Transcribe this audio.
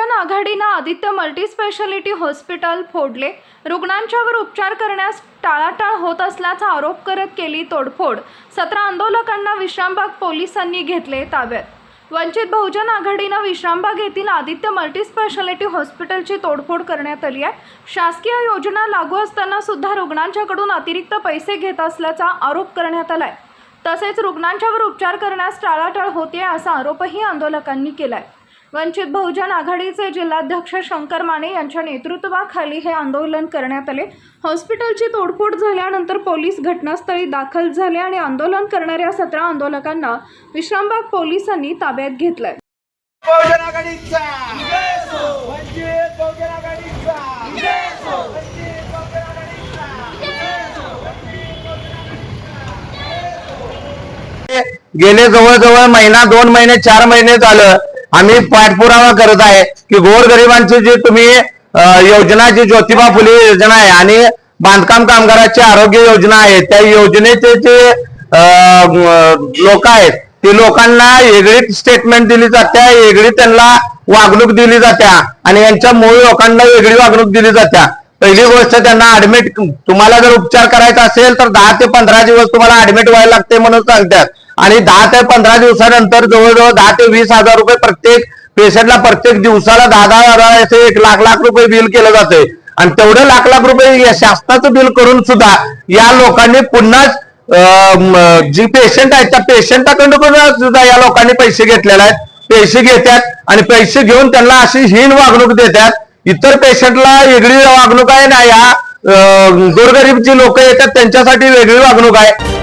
बहुजन आघाडीनं Aditya multispeciality hospital फोडले, रुग्णांच्यावर उपचार करण्यास टाळाटाळ होत असल्याचा आरोप करत केली तोडफोड। 17 आंदोलकांना विश्रामबाग पोलिसांनी घेतले ताब्यात। वंचित बहुजन आघाडीनं विश्रामबाग येथील आदित्य मल्टीस्पेशालिटी हॉस्पिटलची तोडफोड करण्यात आली आहे। शासकीय योजना लागू असताना सुद्धा रुग्णांच्याकडून अतिरिक्त पैसे घेत असल्याचा आरोप करण्यात आलाय। तसेच रुग्णांच्यावर उपचार करण्यास टाळाटाळ होते असा आरोपही आंदोलकांनी केलाय। वंचित बहुजन आघाडीचे जिल्हाध्यक्ष शंकर माने यांच्या नेतृत्वाखाली हे आंदोलन करण्यात आले। हॉस्पिटलची तोडफोड झाल्यानंतर पोलीस घटनास्थळी दाखल झाले आणि आंदोलन करणाऱ्या 17 आंदोलकांना विश्रामबाग पोलिसांनी ताब्यात घेतलंय। बहुजन आघाडीचा वंचित बहुजन आघाडीचा गेले जवळजवळ महिना 2 महिने 4 महिने झालं आम्ही पाठपुरावा करत आहे की गोरगरिबांची जी तुम्ही योजना जी ज्योतिबा फुले योजना आहे आणि बांधकाम कामगाराची आरोग्य योजना आहे त्या योजनेचे जे लोक आहेत ते लोकांना वेगळी स्टेटमेंट दिली जाते, वेगळी त्यांना वागणूक दिली जाते आणि यांच्या मूळ लोकांना वेगळी वागणूक दिली जाते। पहिली गोष्ट त्यांना ऍडमिट, तुम्हाला जर उपचार करायचा असेल तर 10 ते 15 दिवस तुम्हाला ऍडमिट व्हायला लागते म्हणून सांगतात आणि 10 ते 15 दिवसानंतर जवळजवळ 10 ते 20 हजार रुपये प्रत्येक पेशंटला प्रत्येक दिवसाला 10-10 हजार असे 1 लाख रुपये बिल केलं जाते आणि तेवढे लाख रुपये शासनाचं बिल करून सुद्धा या लोकांनी पुन्हा जी पेशंट आहेत त्या पेशंटाकडून सुद्धा या लोकांनी पैसे घेतलेले आहेत। पैसे घेतात आणि पैसे घेऊन त्यांना अशी हीन वागणूक देतात। इतर पेशंटला वेगळी वागणूक आहे ना, या गोरगरीब जी लोक येतात त्यांच्यासाठी वेगळी वागणूक आहे।